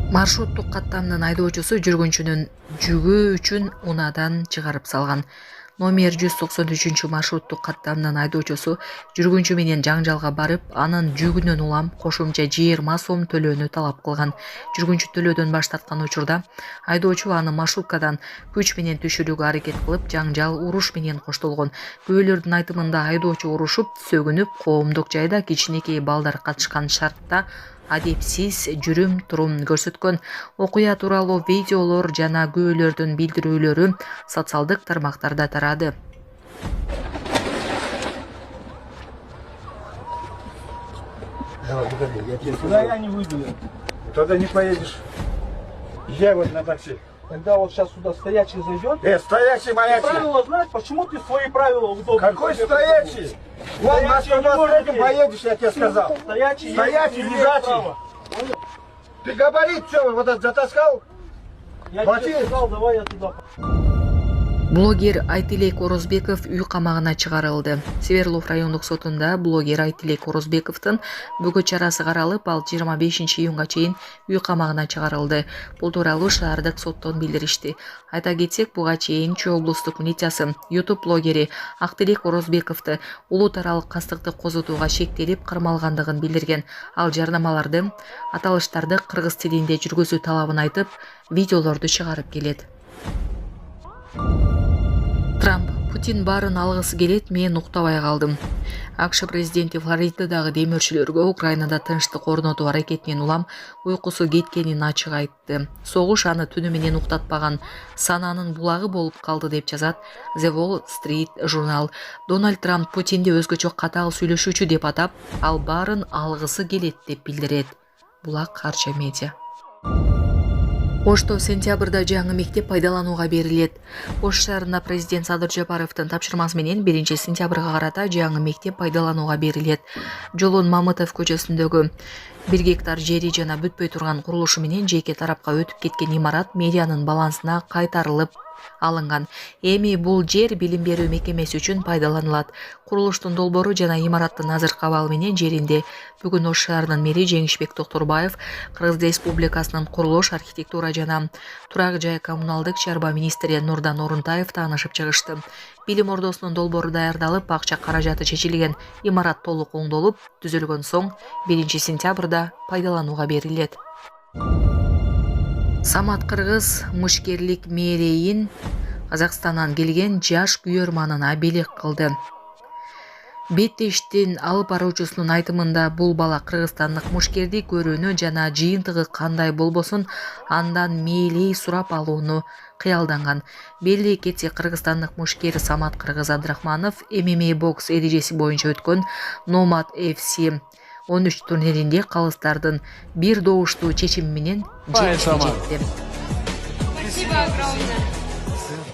Маршруттук каттамдын айдоочусу жүргүнчүнүн жүгү үчүн унаадан чыгарып салган. Номер 193 маршруттук каттамдын айдоочусу жүргүнчү менен жаңжалга барып, анын жүгүнөн улам кошумча 20 сом төлөөнү талап кылган. Жүргүнчү төлөөдөн баш тарткан учурда айдоочу аны маршруткадан күч менен түшүрүүгө аракет кылып, жаңжал уруш менен коштолгон. Күбөлөрдүн айтымында айдоочу урушуп, сөгүнүп, коомдук жайда кичинекей балдар катышкан шартта адепсиз жүрүм-турум көрсөткөн. Окуя тууралуу видеолор жана күбөлөрдүн билдирүүлөрү социалдык тармактарда тарады. Куда я не выйду? Туда не поедешь. Я вот на такси. Когда вот сейчас сюда стоячий зайдет. Стоячий моя. Правила знаешь, почему ты свои правила удобно? Какой стоячий? Вон на 123 поедешь, я тебе сказал. Стоячий лежачий. Ты габарит что, вот этот затаскал? Я тебе сказал, давай я туда. Блогер Айтилек Орозбеков үй камагына чыгарылды. Свердлов райондук сотунда блогер Айтилек Орозбековдун бүгүн чарасы каралып, ал 25 июнга чейин үй камагына чыгарылды. Бул тууралуу шаардык соттон билдиришти. Айта кетсек, буга чейин Чүй облустук милициясы YouTube блогери Актилек Орозбековду улут аралык кастыкты козотууга шектелип кармалгандыгын билдирген. Ал жарнамаларды, аталыштарды кыргыз тилинде жүргүзүү талабын айтып, видеолорду чыгарып келет. Трамп: Путин баарын алгысы келет, мен уктабай калдым. АКШ президенти Флоридадагы демөөрчүлөргө Украинада тынчтык орнотуу аракетинен улам уйкусу кеткенин ачык айтты. Согуш аны түнү менен уктатпаган, сананын булагы болуп калды деп жазат The Wall Street журнал. Дональд Трамп Путинди өзгөчө катаал сүйлөшүүчү деп атап, ал баарын алгысы келет деп билдирет. Булак Арча медиа. Ошто сентябрда жаңы мектеп пайдаланууга берилет. Ош шаарында президент Садыр Жапаровдун тапшырмасы менен 1 сентябрга карата жаңы мектеп пайдаланууга берилет. Жолун Мамытов көчөсүндөгү 1 гектар жери жана бүтпөй турган курулушу менен жеке тарапка өтүп кеткен имарат мэриянын балансына кайтарылып алынган. Эми бул жер билим берүү мекемеси үчүн пайдаланылат. Курулуштун долбоору жана имараттын азыркы абалы менен жеринде бүгүн Ош шаарынын мэри Жеңишбек Токторбаев, Кыргыз Республикасынын курулуш, архитектура жана турак жай коммуналдык чарба министри Нурдан Орунтаев таанышып чыгышты. Билим ордосунун долбоору даярдалып, акча каражаты чечилген имарат толук оңдолуп, түзүлгөн соң 1 сентябрда пайдаланууга берилет. Самат Кыргыз мушкерлик мээрейин Казакстандан келген жаш күйөрманына белек кылды. Беттештин алып баруучусунун айтымында, бул бала кыргызстандык мушкерди көрүүнү жана жыйынтыгы кандай болбосун андан мээлей сурап алууну кыялданган. Белги кетсе, кыргызстандык мушкер Самат Кыргыз Абдрахманов ММА бокс эрежеси боюнча өткөн Nomad FC 13 турниринде калыстардын бир добуштуу чечими менен жеңишке жетти. Спасибо огромное.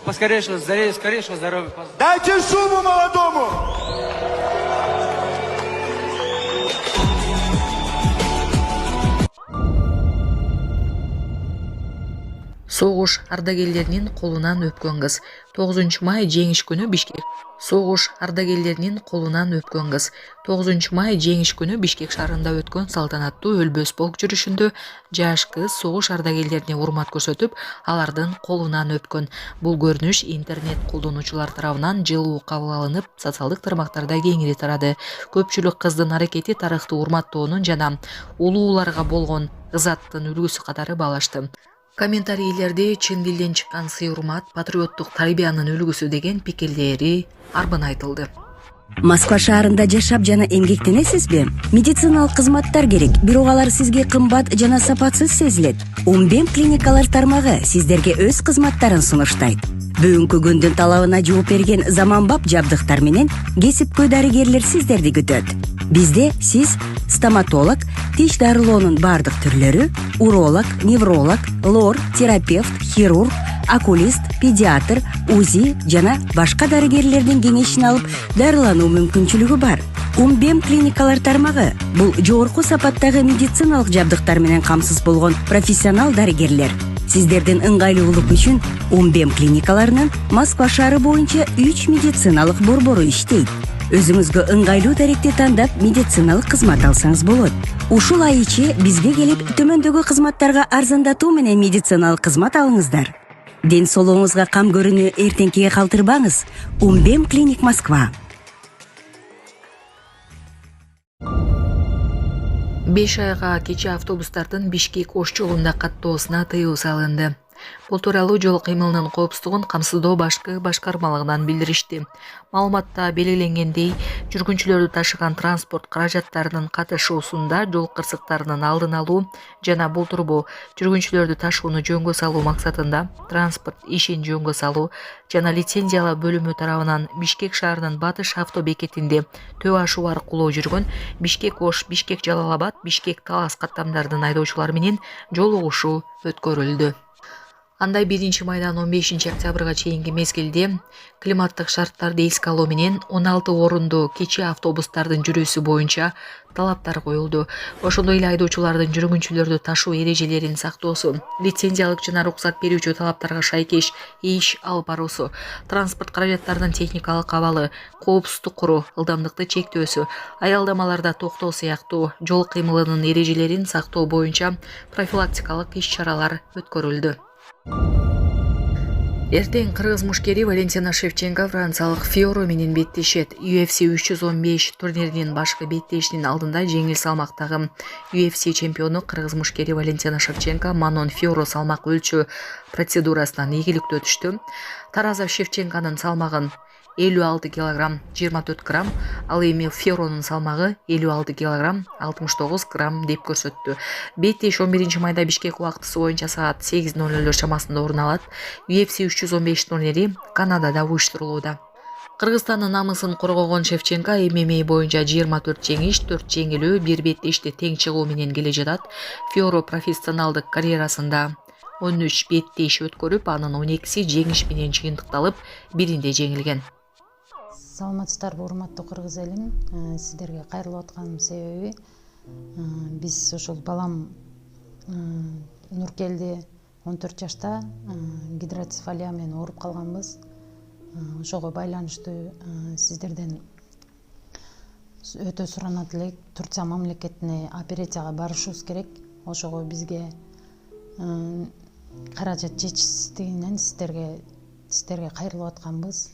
Поскорейшего здоровья. Дайте шуму молодому! Согуш ардагерлеринин колунан өпкөн кыз. 9 май жеңиш күнү Бишкек. Согуш ардагерлеринин колунан өпкөн кыз. 9 май жеңиш күнү Бишкек шаарында өткөн салтанаттуу өлбөс полк жүрүшүндө жаш кыз согуш ардагерлерине урмат көрсөтүп, алардын колунан өпкөн. Бул көрүнүш интернет колдонуучулар тарабынан жылуу кабыл алынып, социалдык тармактарда кеңири тарады. Көпчүлүк кыздын аракети тарыхты урматтоонун жана улууларга болгон ызаттын үлгүсү катары баалашты. Комментарийлерде чын дилден чыккан сый-урмат, патриоттук тарбиянын үлгүсү деген пикирлери арбын айтылды. Москва шаарында жашап жана эмгектенесизби? Медициналык кызматтар керек, бирок алар сизге кымбат жана сапатсыз сезилет. Умбем клиникалар тармагы сиздерге өз кызматтарын сунуштайт. Бүгүнкү күндүн талабына жооп берген заманбап жабдыктар менен кесипкөй дарыгерлер сиздерди күтөт. Бизде сиз стоматолог, тиш дарылоонун бардык түрлөрү, уролог, невролог, лор, терапевт, хирург, окулист, педиатр, УЗИ жана башка дарыгерлердин кеңешин алып дарылануу мүмкүнчүлүгү бар. Умбем клиникалар тармагы бул жогорку сапаттагы медициналык жабдыктар менен камсыз болгон профессионал дарыгерлер. Сиздердин ыңгайлуулук үчүн Умбем клиникаларынын Москва шаары боюнча 3 медициналык борбору иштейт. Өзүңүзгө ыңгайлуу даректи тандап медициналык кызмат алсаңыз болот. Ушул ай ичи бизге келип төмөндөгү кызматтарга арзандатуу менен медициналык кызмат алыңыздар. Ден соолугуңузга кам көрүүнү эртеңкиге калтырбаңыз. Умбем клиник Москва. 5 айга кечээ автобустардын Бишкек-Ош жолунда каттоосуна тыюу салынды. Бул тууралуу жол кыймылынын коопсуздугун камсыздоо башкы башкармалыгынан билдиришти. Маалыматта белгиленгендей, жүргүнчүлөрдү ташыган транспорт каражаттарынын катышуусунда жол кырсыктарынын алдын алуу жана болтурбоо, жүргүнчүлөрдү ташууну жөнгө салуу максатында транспорт ишин жөнгө салуу жана лицензиялоо бөлүмү тарабынан Бишкек шаарынын батыш автобекетинде төө ашуу аркылуу жүргөн Бишкек-Ош, Бишкек-Жалал-Абад, Бишкек-Талас каттамдарынын айдоочулары менен жолугушуу өткөрүлдү. Андай 1 майдан 15 октябрга чейинки мезгилде климаттык шарттарды эске алуу менен 16 орундуу кечээ автобустардын жүрүүсү боюнча талаптар коюлду. Ошондой эле айдоочулардын жүргүнчүлөрдү ташуу эрежелерин сактоосу, лицензиялык жана руксат берүүчү талаптарга шайкеш иш алып баруусу, транспорт каражаттарынын техникалык абалы, коопсуздук куруу, ылдамдыкты чектөөсү, аялдамаларда токтоо сыяктуу жол кыймылынын эрежелерин сактоо боюнча профилактикалык иш-чаралар өткөрүлдү. Эртең кыргыз мушкери Валентина Шевченко франциялык Фиоро менен беттешет. UFC 315 турниринин башкы беттешинин алдында жеңил салмактагы UFC чемпиону кыргыз мушкери Валентина Шевченко Манон Фиоро салмак өлчөө процедурасынан ийгиликтүү өтүштү. Таразов Шевченконун салмагын 56 кг 24 грамм, ал эми Фиоронун салмагы 56 кг 69 грамм деп көрсөттү. Беттеш 11 майда Бишкек убактысы боюнча саат 8:00 чамасында орун алат. UFC 315 турнири Канадада уюштурулууда. Кыргызстандын намысын коргогон Шевченко ММА боюнча 24 жеңиш, 4 жеңилүү, бир беттешти тең чыгуу менен келе жатат. Фиоро профессионалдык карьерасында 13 беттеш өткөрүп, анын 12си жеңиш менен жыйынтыкталып, биринде жеңилген. Саламатсыздарбы, урматтуу кыргыз элим. Сиздерге кайрылып атканымдын себеби биз ошол балам Нуркелди 14 жашта гидроцефалия менен ооруп калганбыз. Ошого байланыштуу сиздерден өтө суранат элек. Турция мамлекетине операцияга барышыбыз керек. Ошого бизге каражат жетишсиздигинен сиздерге кайрылып атканбыз.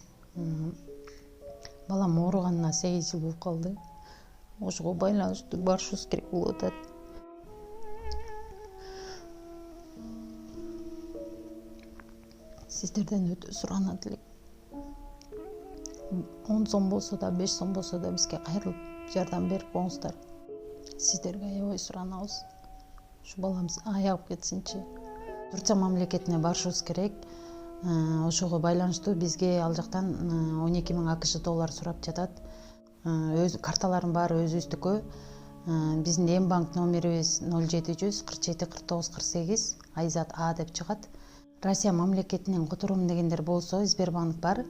Балам ооруганына 8 жыл болуп калды. Ошого байланыштуу барышыбыз керек болуп атат. Сиздерден өтө суранат элек. 10 сом болсо да, 5 сом болсо да бизге кайрылып жардам берип коңуздар. Сиздерге аябай суранабыз. Ушу баламыз аягып кетсинчи. Турция мамлекетине барышыбыз керек. Ошого байланыштуу бизге ал жактан 12 000 АКШ доллар сурап жатат. Өз карталардын баары өзүбүздүкү. Биздин эм банк номерибиз 0700 47 49 48 Айзат А деп чыгат. Россия мамлекетинен которуум дегендер болсо Сбербанк бар.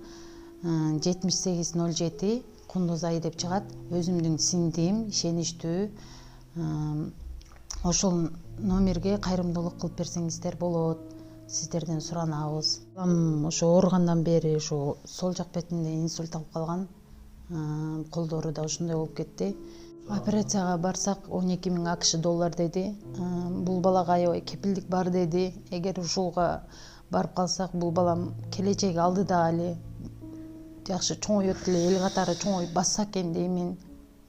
7807 Кундуз Ай деп чыгат. Өзүмдүн сиңдим, ишеничтүү. Ошол номерге кайрымдуулук кылып берсеңиздер болот. Сиздерден суранабыз. Ошо ооругандан бери ошо сол жак бетинде инсульт алып калган. Колдору да ошондой болуп кетти. Операцияга барсак 12 000 АКШ доллар деди. Бул балага аябай кепилдик бар деди. Эгер ушулга барып калсак, бул балам келечеги алдыда эле жакшы чоңойот эле, эл катары чоңоюп басса экен деймин.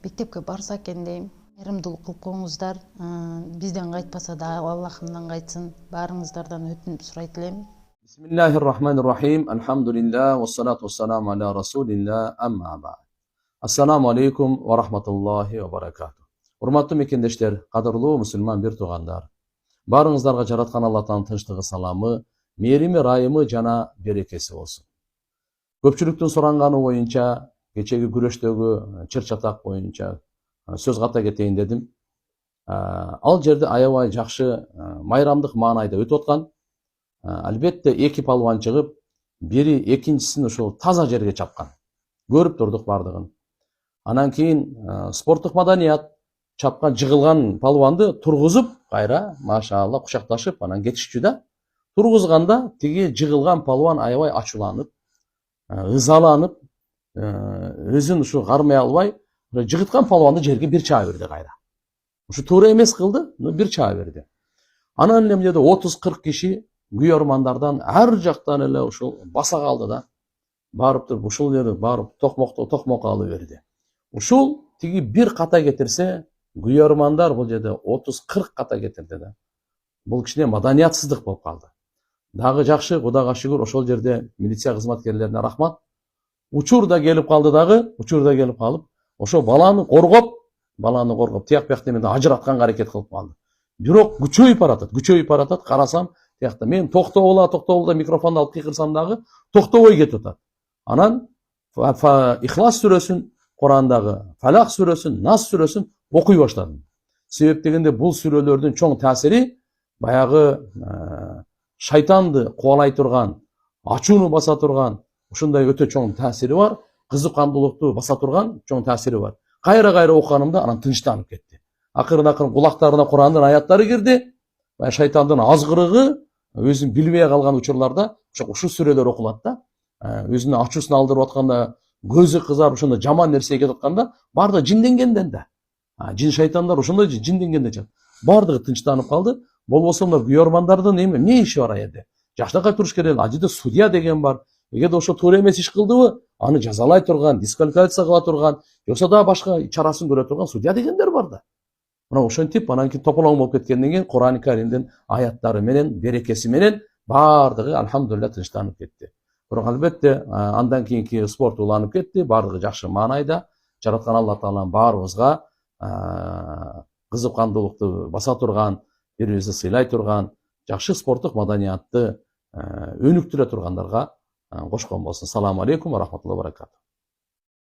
Мектепке барса экен дейм. Кайрымдуулук кылып коңуздар. Бизден кайтпаса да Аллахымдан кайтсын. Баарыңыздардан өтүнүп сурайт элем. Бисмиллахир-рахманир-рахим. Алхамдулилlah ва салату вассаламу аля расулилlah. Амма ба'д. Ассаламу алейкум ва рахматуллахи ва баракату. Урматтуу мекендештер, кадырлуу мусулман бир туугандар. Баарыңыздарга жараткан Аллахтын тынчтыгы, саламы, мээрими, ырайымы жана берекеси болсун. Көпчүлүктүн суранганы боюнча, кечеги күрөштөгү чыр-чатак боюнча сөз ката кетейин дедим. Ал жерде аябай жакшы майрамдык маанайда өтүп аткан. Албетте эки палван чыгып, бири экинчисин ошол таза жерге чапкан. Көрүп турдук бардыгын. Анан кийин спорттук маданият чапкан жыгылган палванды тургузуп, кайра машаалла кучакташып, анан кетишчү да. Тургузганда тиги жыгылган палван аябай ачууланып, ызаланып, өзүн ушу кармай албай жыгыткан палуанды жерге бир чаба берди кайра. Ушу туура эмес кылды, но бир чаба берди. Анан эле эмнеде 30-40 киши күйөрмандардан ар жактан эле ушул баса калды да. Барып туруп ушул жерди барып токмок алып берди. Ушул тиги бир ката кетирсе, күйөрмандар бул жерде 30-40 ката кетирди да. Бул кичине маданиятсыздык болуп калды. Дагы жакшы, Кудайга шүгүр, ошол жерде милиция кызматкерлерине рахмат. Учур да келип калды дагы, учур да келип калып, ошо баланы коргоп, тияк бияктан менен ажыратканга аракет кылып калды. Бирок күчөйүп баратат, карасам, тиякта мен токтогула микрофонду алып кыйкырсам дагы токтобой кетип атат. Анан Ихлас сүрөсүн, Курандагы Фалак сүрөсүн, Нас сүрөсүн окуй баштадым. Себеп дегенде бул сүрөлөрдүн чоң таасири баягы шайтанды кубалай турган, ачууну баса турган, ушундай өтө чоң таасири бар, кызыккандуулукту баса турган чоң таасири бар. Кайра окуганымда анан тынчтанып кетти. Акырын кулактарына Курандын аяттары кирди. Шайтандын азгырыгы өзүн билбей калган учурларда ушул сүрөлөр окулат да. Өзүнүн ачуусун алдырып атканда, көзү кызарып ошондо жаман нерсеге кетип атканда, баардыгы жинденгенден да. Жин шайтандар ошондой жинденгенде жатат. Баардыгы тынчтанып калды. Болбосо мына күйөрмандардын эмне иши бар аерде? Жакшынакай туруш керек. Ажыда судья деген бар. Эгерде ошо туура эмес иш кылдыбы, аны жазалай турган, дисквалификация кыла турган, жоксо да башка чарасын көрө турган судья дегендер бар да. Мына ошентип анан кийин тополоң болуп кеткенден кийин Куран-ы Каримдин аяттары менен, берекеси менен баардыгы алхамдулилля тынчтанып кетти. Бирок албетте андан кийинки спорт уланып кетти, баардыгы жакшы маанайда. Жараткан Алла Таалам баарыбызга кызыккандуулукту баса турган, бири-бирибизди сыйлай турган, жакшы спорттук маданиятты өнүктүрө тургандарга кошкон болсун. Саламу алейкум ва рахматуллахи ва баракатух.